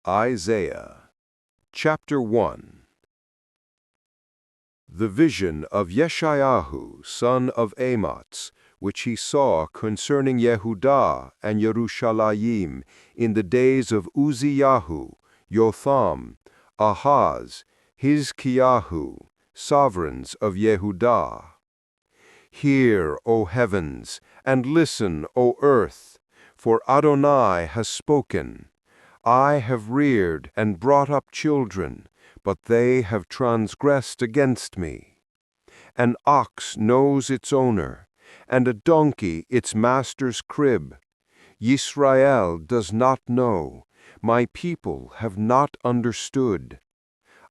Isaiah, chapter 1. The vision of Yeshayahu, son of Amoz, which he saw concerning Yehudah and Yerushalayim in the days of Uzziyahu, Jotham, Ahaz, Hizkiyahu, sovereigns of Yehudah. Hear, O heavens, and listen, O earth, for Adonai has spoken. I have reared and brought up children, but they have transgressed against me. An ox knows its owner, and a donkey its master's crib. Yisrael does not know, my people have not understood.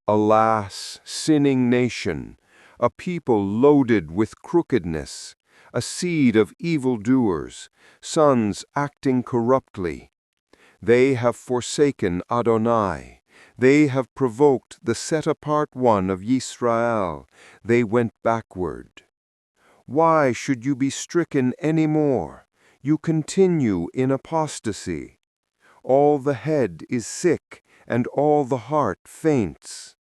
Alas, sinning nation, a people loaded with crookedness, a seed of evildoers, sons acting corruptly. They have forsaken Adonai. They have provoked the set-apart one of Yisrael. They went backward. Why should you be stricken any more? You continue in apostasy. All the head is sick, and all the heart faints.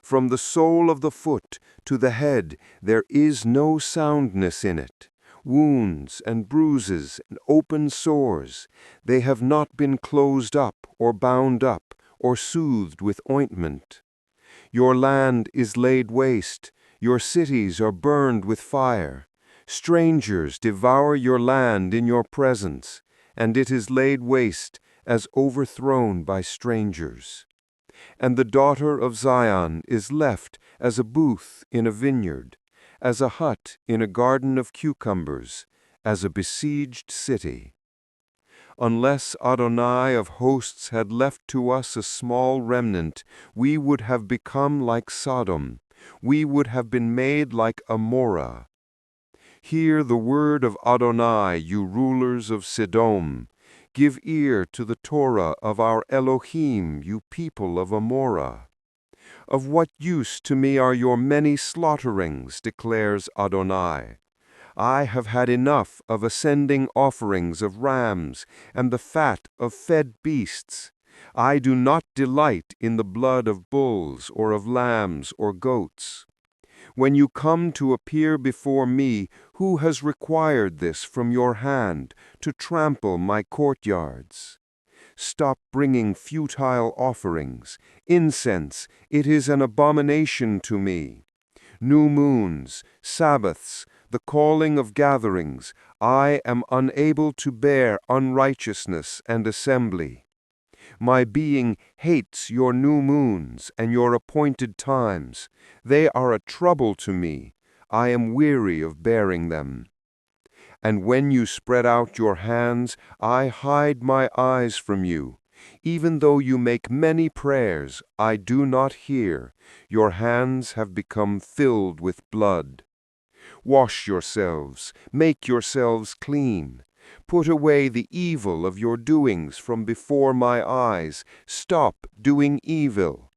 From the sole of the foot to the head there is no soundness in it. Wounds and bruises and open sores, they have not been closed up or bound up or soothed with ointment. Your land is laid waste, your cities are burned with fire. Strangers devour your land in your presence, and it is laid waste as overthrown by strangers. And the daughter of Zion is left as a booth in a vineyard, as a hut in a garden of cucumbers, as a besieged city. Unless Adonai of hosts had left to us a small remnant, we would have become like Sodom, we would have been made like Amorah. Hear the word of Adonai, you rulers of Sodom. Give ear to the Torah of our Elohim, you people of Amorah. Of what use to me are your many slaughterings, declares Adonai. I have had enough of ascending offerings of rams and the fat of fed beasts. I do not delight in the blood of bulls or of lambs or goats. When you come to appear before me, who has required this from your hand, to trample my courtyards? Stop bringing futile offerings. Incense, it is an abomination to me. New moons, Sabbaths, the calling of gatherings, I am unable to bear unrighteousness and assembly. My being hates your new moons and your appointed times. They are a trouble to me. I am weary of bearing them. And when you spread out your hands, I hide my eyes from you. Even though you make many prayers, I do not hear. Your hands have become filled with blood. Wash yourselves, make yourselves clean. Put away the evil of your doings from before my eyes. Stop doing evil.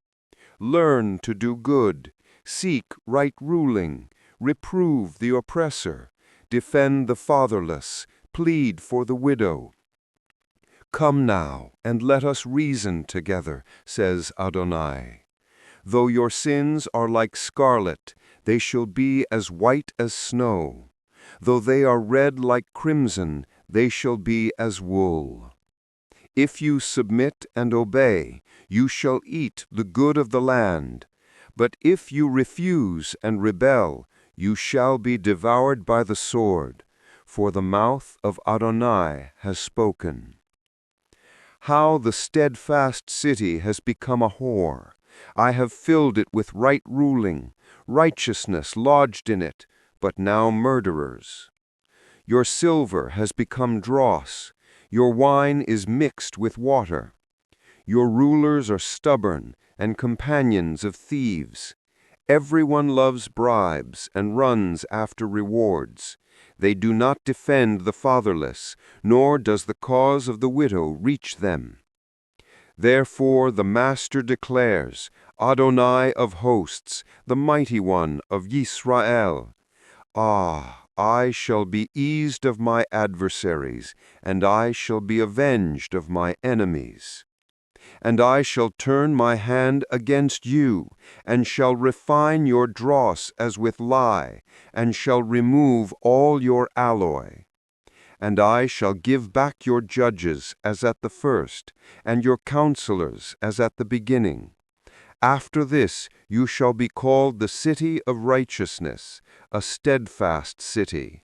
Learn to do good. Seek right ruling. Reprove the oppressor. Defend the fatherless, plead for the widow. Come now, and let us reason together, says Adonai. Though your sins are like scarlet, they shall be as white as snow. Though they are red like crimson, they shall be as wool. If you submit and obey, you shall eat the good of the land. But if you refuse and rebel, you shall be devoured by the sword, for the mouth of Adonai has spoken. How the steadfast city has become a whore! I have filled it with right ruling, righteousness lodged in it, but now murderers. Your silver has become dross, your wine is mixed with water. Your rulers are stubborn and companions of thieves. Everyone loves bribes and runs after rewards. They do not defend the fatherless, nor does the cause of the widow reach them. Therefore the Master declares, Adonai of hosts, the Mighty One of Yisrael, Ah, I shall be eased of my adversaries, and I shall be avenged of my enemies. And I shall turn my hand against you, and shall refine your dross as with lye, and shall remove all your alloy. And I shall give back your judges as at the first, and your counselors as at the beginning. After this you shall be called the city of righteousness, a steadfast city.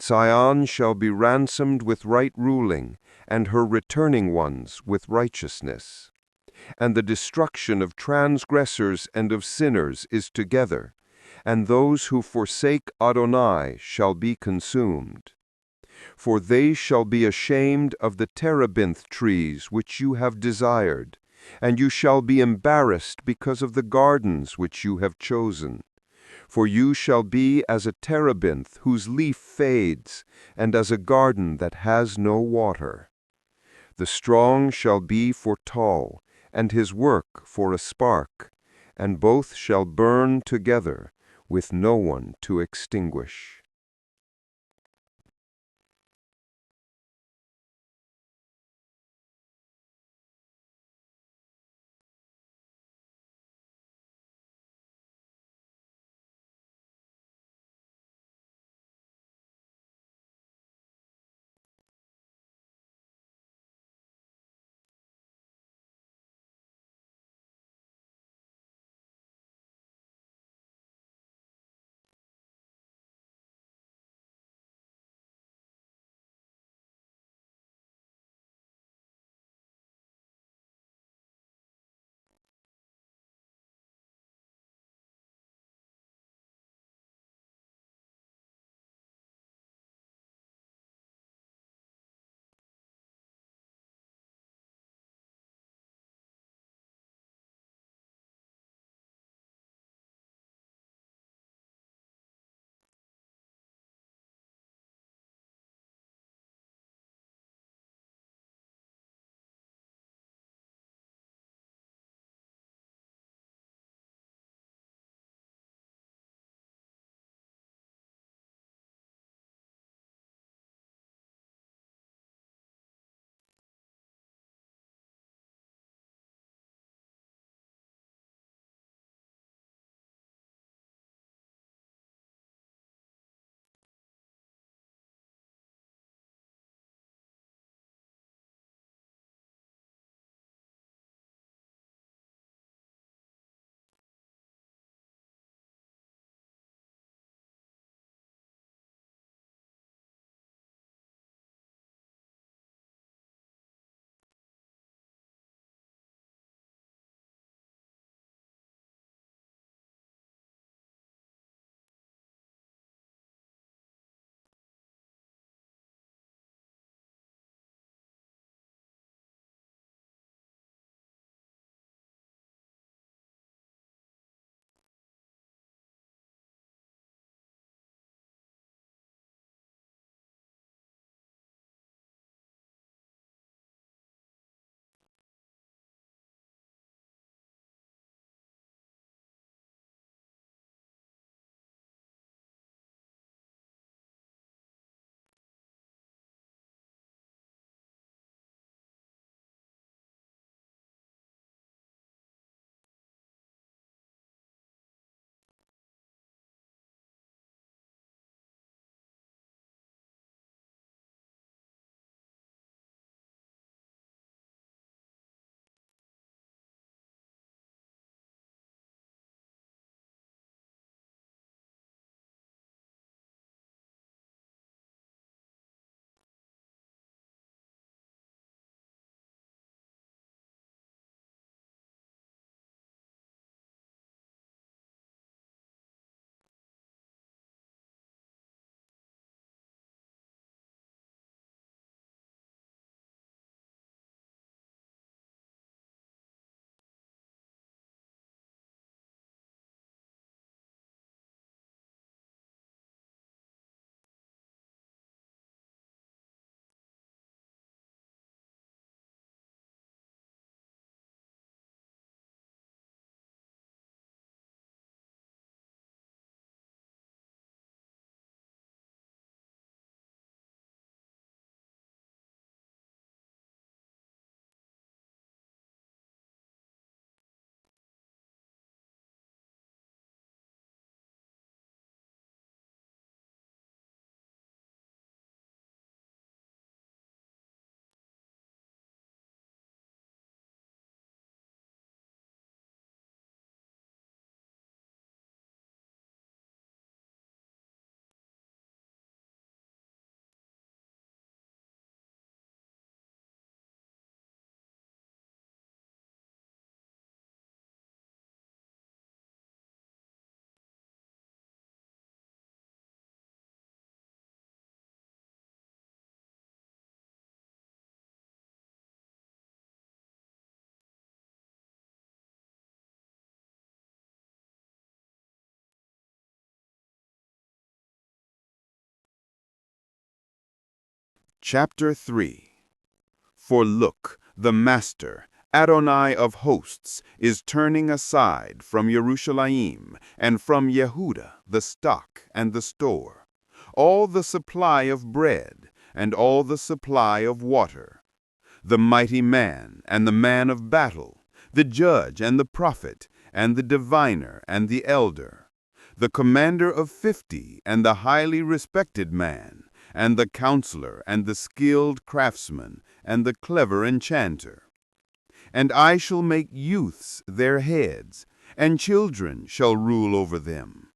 Zion shall be ransomed with right ruling, and her returning ones with righteousness. And the destruction of transgressors and of sinners is together, and those who forsake Adonai shall be consumed. For they shall be ashamed of the terebinth trees which you have desired, and you shall be embarrassed because of the gardens which you have chosen. For you shall be as a terebinth whose leaf fades, and as a garden that has no water. The strong shall be for Tall, and his work for a spark, and both shall burn together, with no one to extinguish. Chapter 3. For look, the Master, Adonai of hosts, is turning aside from Yerushalayim and from Yehuda the stock and the store, all the supply of bread and all the supply of water, the mighty man and the man of battle, the judge and the prophet, and the diviner and the elder, the commander of 50 and the highly respected man, and the counselor and the skilled craftsman, and the clever enchanter. And I shall make youths their heads, and children shall rule over them.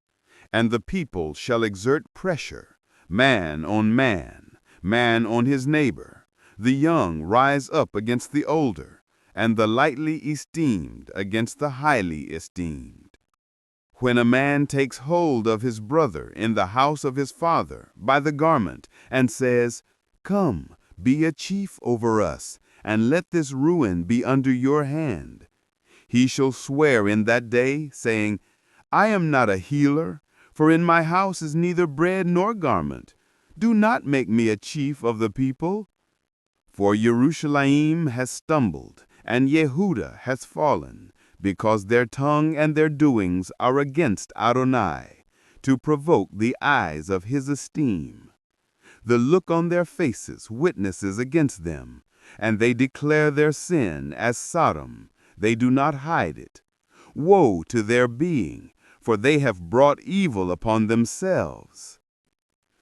And the people shall exert pressure, man on his neighbor, the young rise up against the older, and the lightly esteemed against the highly esteemed. When a man takes hold of his brother in the house of his father by the garment, and says, Come, be a chief over us, and let this ruin be under your hand, he shall swear in that day, saying, I am not a healer, for in my house is neither bread nor garment. Do not make me a chief of the people. For Yerushalayim has stumbled, and Yehuda has fallen, because their tongue and their doings are against Adonai, to provoke the eyes of his esteem. The look on their faces witnesses against them, and they declare their sin as Sodom, they do not hide it. Woe to their being, for they have brought evil upon themselves.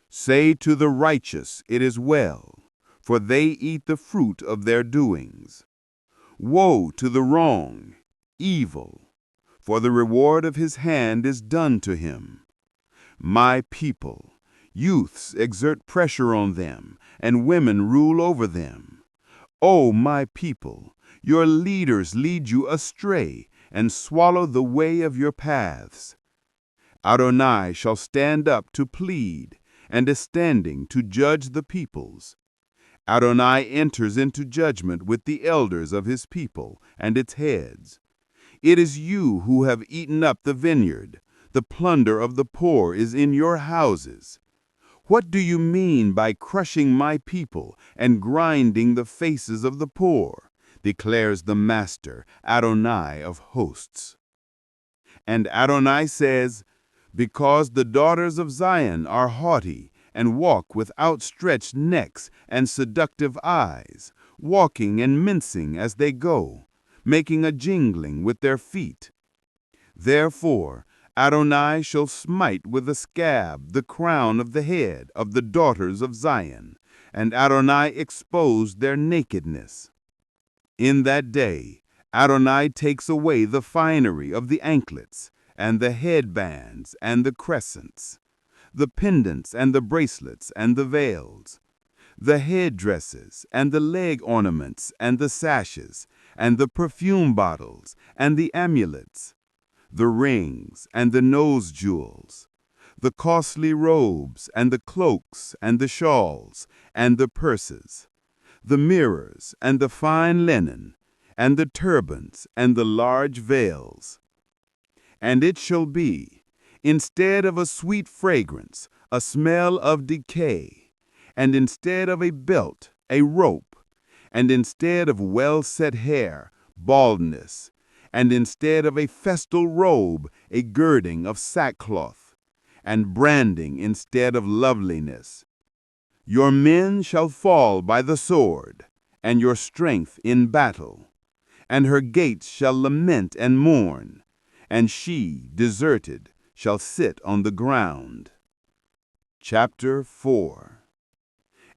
Say to the righteous, it is well, for they eat the fruit of their doings. Woe to the wrong, evil, for the reward of his hand is done to him. My people, youths exert pressure on them, and women rule over them. O my people, your leaders lead you astray, and swallow the way of your paths. Adonai shall stand up to plead, and is standing to judge the peoples. Adonai enters into judgment with the elders of his people and its heads. It is you who have eaten up the vineyard. The plunder of the poor is in your houses. What do you mean by crushing my people and grinding the faces of the poor? Declares the Master, Adonai of hosts. And Adonai says, Because the daughters of Zion are haughty, and walk with outstretched necks and seductive eyes, walking and mincing as they go, making a jingling with their feet. Therefore Adonai shall smite with a scab the crown of the head of the daughters of Zion, and Adonai expose their nakedness. In that day Adonai takes away the finery of the anklets, and the headbands and the crescents, the pendants and the bracelets and the veils, the headdresses and the leg ornaments and the sashes, and the perfume bottles and the amulets, the rings and the nose jewels, the costly robes and the cloaks and the shawls and the purses, the mirrors and the fine linen, and the turbans and the large veils. And it shall be, instead of a sweet fragrance, a smell of decay, and instead of a belt, a rope, and instead of well-set hair, baldness, and instead of a festal robe, a girding of sackcloth, and branding instead of loveliness. Your men shall fall by the sword, and your strength in battle, and her gates shall lament and mourn, and she, deserted, shall sit on the ground. Chapter 4.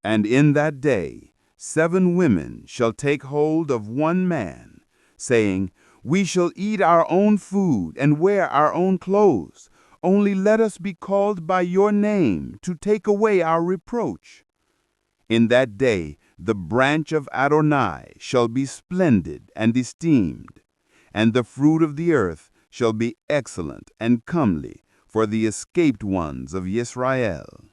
And in that day 7 women shall take hold of one man, saying, We shall eat our own food and wear our own clothes. Only let us be called by your name to take away our reproach. In that day the branch of Adonai shall be splendid and esteemed, and the fruit of the earth shall be excellent and comely for the escaped ones of Yisrael.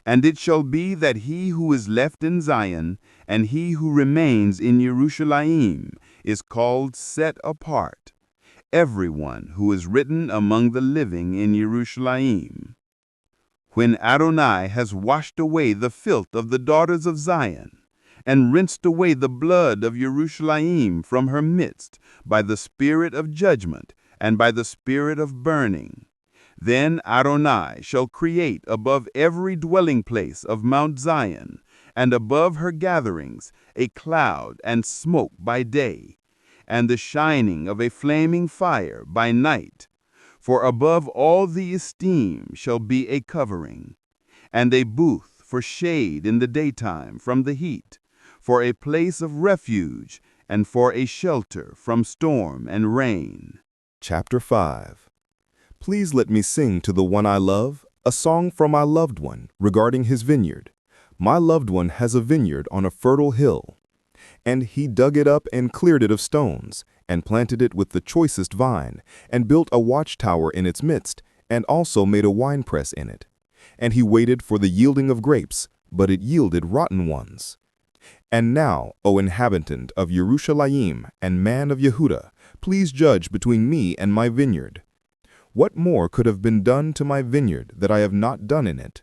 And it shall be that he who is left in Zion and he who remains in Yerushalayim is called set apart, everyone who is written among the living in Yerushalayim. when Adonai has washed away the filth of the daughters of Zion, and rinsed away the blood of Jerusalem from her midst by the spirit of judgment and by the spirit of burning. Then Adonai shall create above every dwelling place of Mount Zion, and above her gatherings, a cloud and smoke by day, and the shining of a flaming fire by night. For above all the esteem shall be a covering, and a booth for shade in the daytime from the heat, for a place of refuge, and for a shelter from storm and rain. Chapter 5. Please let me sing to the one I love a song for my loved one regarding his vineyard. My loved one has a vineyard on a fertile hill, and he dug it up and cleared it of stones, and planted it with the choicest vine, and built a watchtower in its midst, and also made a winepress in it. And he waited for the yielding of grapes, but it yielded rotten ones. And now, O inhabitant of Jerusalem and man of Yehuda, please judge between me and my vineyard. What more could have been done to my vineyard that I have not done in it?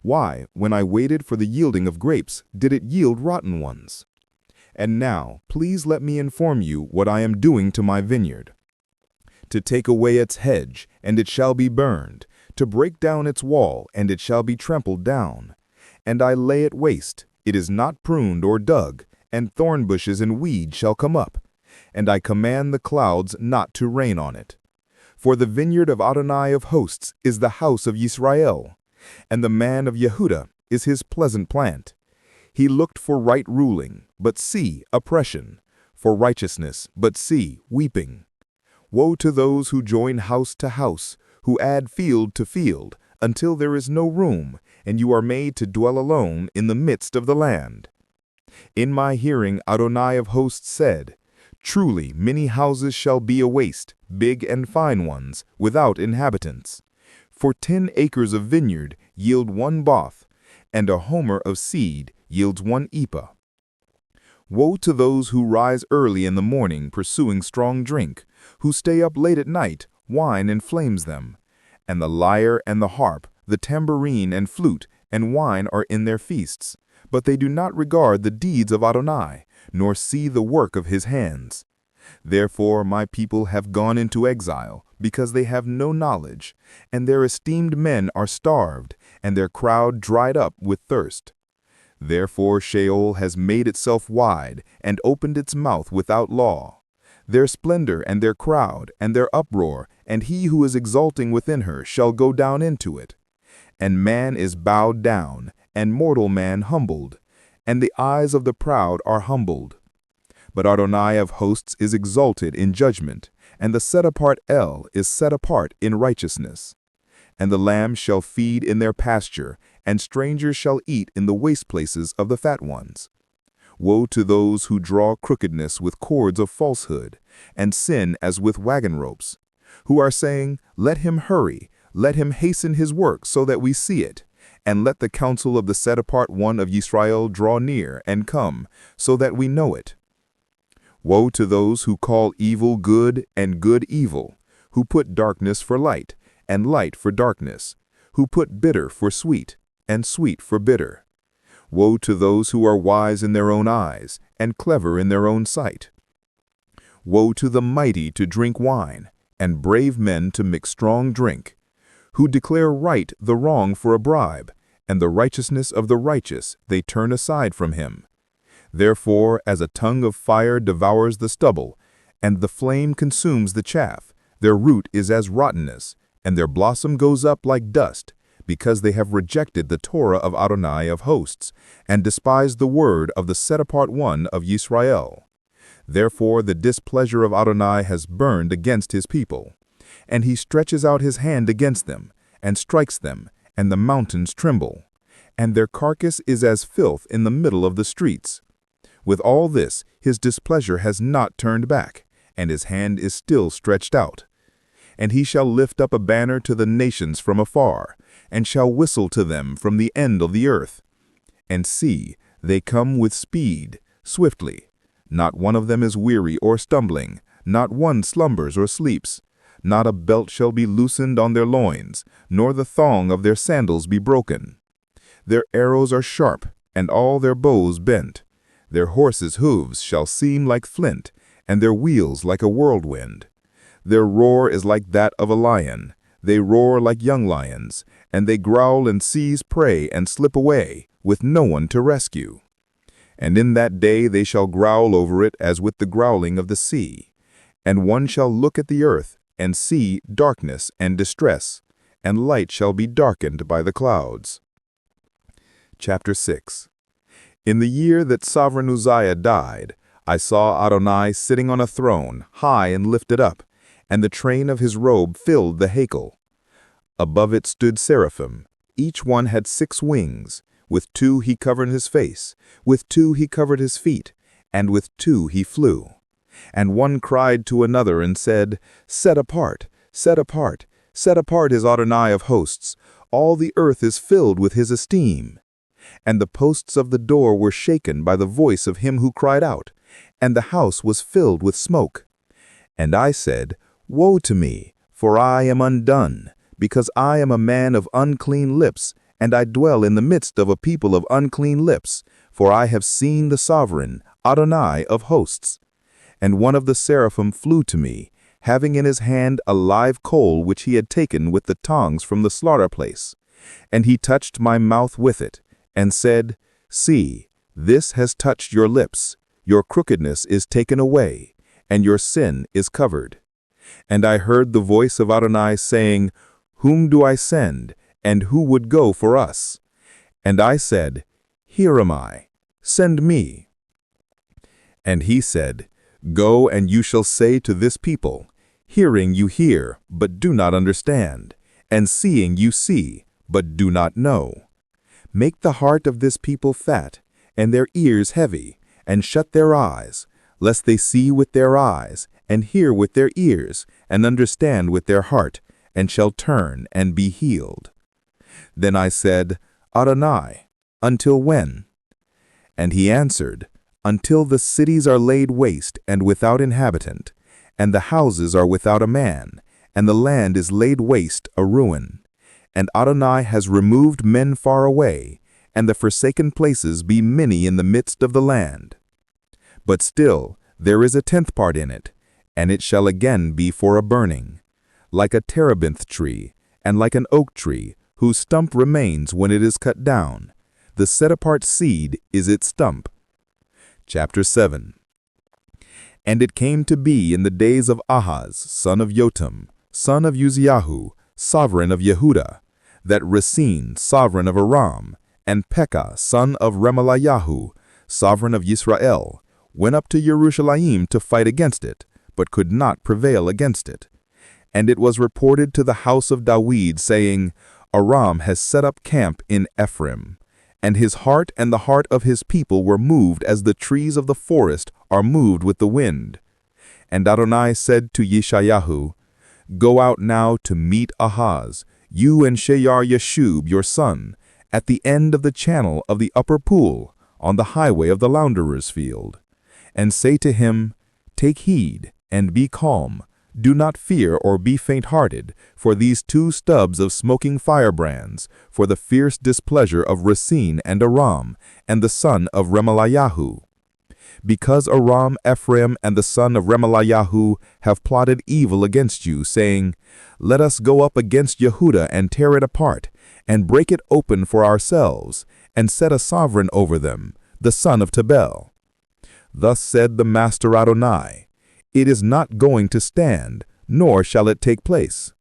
Why, when I waited for the yielding of grapes, did it yield rotten ones? And now, please let me inform you what I am doing to my vineyard. To take away its hedge, and it shall be burned, to break down its wall, and it shall be trampled down. And I lay it waste, it is not pruned or dug, and thorn bushes and weeds shall come up. And I command the clouds not to rain on it. For the vineyard of Adonai of hosts is the house of Yisrael, and the man of Yehuda is his pleasant plant. He looked for right ruling, but see oppression, for righteousness, but see weeping. Woe to those who join house to house, who add field to field, until there is no room, and you are made to dwell alone in the midst of the land. In my hearing Adonai of hosts said, Truly many houses shall be a waste, big and fine ones, without inhabitants. For 10 acres of vineyard yield 1 both, and a homer of seed yields 1 ephah. Woe to those who rise early in the morning pursuing strong drink, who stay up late at night, wine inflames them. And the lyre and the harp, the tambourine and flute, and wine are in their feasts, but they do not regard the deeds of Adonai, nor see the work of his hands. Therefore my people have gone into exile, because they have no knowledge, and their esteemed men are starved, and their crowd dried up with thirst. Therefore Sheol has made itself wide, and opened its mouth without law. Their splendor and their crowd, and their uproar, and he who is exulting within her shall go down into it. And man is bowed down, and mortal man humbled, and the eyes of the proud are humbled. But Adonai of hosts is exalted in judgment, and the set-apart El is set apart in righteousness. And the lambs shall feed in their pasture, and strangers shall eat in the waste places of the fat ones. Woe to those who draw crookedness with cords of falsehood, and sin as with wagon ropes, who are saying, Let him hurry, let him hasten his work so that we see it, and let the counsel of the set-apart one of Yisrael draw near and come, so that we know it. Woe to those who call evil good and good evil, who put darkness for light, and light for darkness, who put bitter for sweet, and sweet for bitter. Woe to those who are wise in their own eyes, and clever in their own sight. Woe to the mighty to drink wine, and brave men to mix strong drink, who declare right the wrong for a bribe, and the righteousness of the righteous they turn aside from him. Therefore, as a tongue of fire devours the stubble, and the flame consumes the chaff, their root is as rottenness, and their blossom goes up like dust, because they have rejected the Torah of Adonai of hosts, and despised the word of the set-apart one of Yisrael. Therefore the displeasure of Adonai has burned against his people, and he stretches out his hand against them, and strikes them, and the mountains tremble, and their carcass is as filth in the middle of the streets. With all this, his displeasure has not turned back, and his hand is still stretched out. And he shall lift up a banner to the nations from afar, and shall whistle to them from the end of the earth. And see, they come with speed, swiftly. Not one of them is weary or stumbling, not one slumbers or sleeps. not a belt shall be loosened on their loins, nor the thong of their sandals be broken. Their arrows are sharp, and all their bows bent. Their horses' hooves shall seem like flint, and their wheels like a whirlwind. Their roar is like that of a lion. They roar like young lions, and they growl and seize prey and slip away, with no one to rescue. And in that day they shall growl over it as with the growling of the sea. And one shall look at the earth, and see darkness and distress, and light shall be darkened by the clouds. Chapter 6. In the year that sovereign Uzziah died, I saw Adonai sitting on a throne, high and lifted up, and the train of his robe filled the Hakel. Above it stood seraphim. Each one had 6 wings. With 2 he covered his face, with 2 he covered his feet, and with 2 he flew. And one cried to another and said, Set apart, set apart, set apart is Adonai of hosts. All the earth is filled with his esteem. And the posts of the door were shaken by the voice of him who cried out, and the house was filled with smoke. And I said, Woe to me, for I am undone, because I am a man of unclean lips, and I dwell in the midst of a people of unclean lips, for I have seen the sovereign, Adonai of hosts. And one of the seraphim flew to me, having in his hand a live coal which he had taken with the tongs from the slaughter place. And he touched my mouth with it, and said, See, this has touched your lips. Your crookedness is taken away, and your sin is covered. And I heard the voice of Adonai saying, Whom do I send, and who would go for us? And I said, Here am I, send me. And he said, Go, and you shall say to this people, Hearing you hear, but do not understand, and seeing you see, but do not know. Make the heart of this people fat, and their ears heavy, and shut their eyes, lest they see with their eyes, and hear with their ears, and understand with their heart, and shall turn and be healed. Then I said, Adonai, until when? And he answered, Until the cities are laid waste and without inhabitant, and the houses are without a man, and the land is laid waste a ruin. And Adonai has removed men far away, and the forsaken places be many in the midst of the land. But still there is a 10th part in it, and it shall again be for a burning, like a terebinth tree, and like an oak tree, whose stump remains when it is cut down. The set-apart seed is its stump. Chapter 7. And it came to be in the days of Ahaz, son of Jotam, son of Uzziahu, sovereign of Yehuda, that Resin, sovereign of Aram, and Pekah, son of Remaliahu, sovereign of Yisrael, went up to Jerusalem to fight against it, but could not prevail against it. And it was reported to the house of David, saying, Aram has set up camp in Ephraim. And his heart and the heart of his people were moved as the trees of the forest are moved with the wind. And Adonai said to Yeshayahu, Go out now to meet Ahaz, you and Sheyar-Yashub your son, at the end of the channel of the upper pool, on the highway of the launderer's field. And say to him, Take heed, and be calm. Do not fear or be faint-hearted, for these 2 stubs of smoking firebrands, for the fierce displeasure of Resin and Aram, and the son of Remaliahu. Because Aram, Ephraim, and the son of Remaliahu have plotted evil against you, saying, Let us go up against Yehuda and tear it apart, and break it open for ourselves, and set a sovereign over them, the son of Tabel. Thus said the Master Adonai, It is not going to stand, nor shall it take place.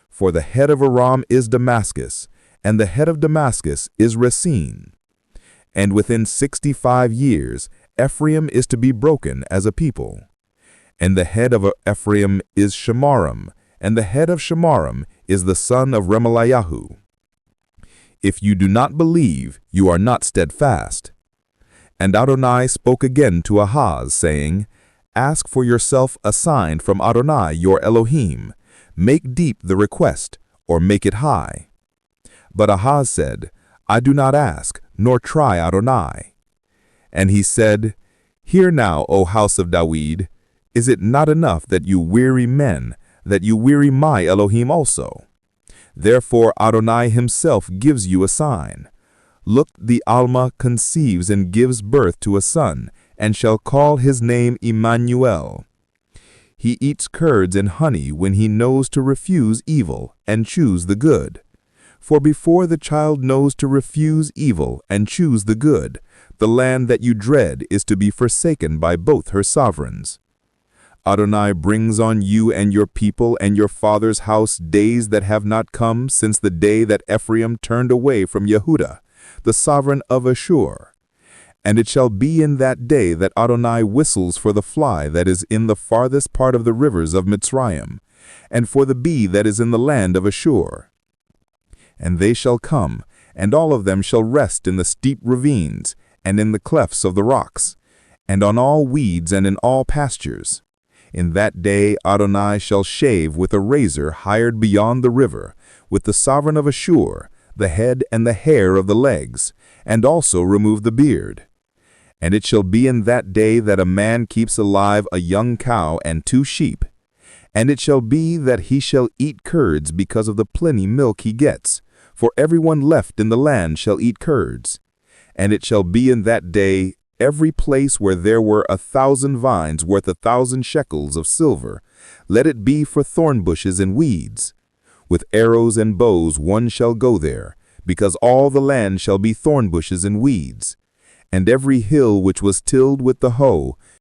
For the head of Aram is Damascus, and the head of Damascus is Resin. And within 65 years Ephraim is to be broken as a people. And the head of Ephraim is Shemaram, and the head of Shemaram is the son of Remaliahu. If you do not believe, you are not steadfast. And Adonai spoke again to Ahaz, saying, Ask for yourself a sign from Adonai your Elohim. Make deep the request, or make it high. But Ahaz said, I do not ask, nor try Adonai. And he said, Hear now, O house of David, is it not enough that you weary men, that you weary my Elohim also. Therefore Adonai himself gives you a sign. Look, the Alma conceives and gives birth to a son, and shall call his name Emmanuel. He eats curds and honey when he knows to refuse evil and choose the good. For before the child knows to refuse evil and choose the good, the land that you dread is to be forsaken by both her sovereigns. Adonai brings on you and your people and your father's house days that have not come since the day that Ephraim turned away from Yehuda, the sovereign of Ashur. And it shall be in that day that Adonai whistles for the fly that is in the farthest part of the rivers of Mitzrayim, and for the bee that is in the land of Ashur. And they shall come, and all of them shall rest in the steep ravines, and in the clefts of the rocks, and on all weeds and in all pastures. In that day Adonai shall shave with a razor hired beyond the river, with the sovereign of Ashur, the head and the hair of the legs, and also remove the beard. And it shall be in that day that a man keeps alive a young cow and 2 sheep. And it shall be that he shall eat curds because of the plenty milk he gets, for everyone left in the land shall eat curds. And it shall be in that day, every place where there were 1,000 vines worth 1,000 shekels of silver, let it be for thorn bushes and weeds. With arrows and bows one shall go there, because all the land shall be thorn bushes and weeds. And every hill which was tilled with the hoe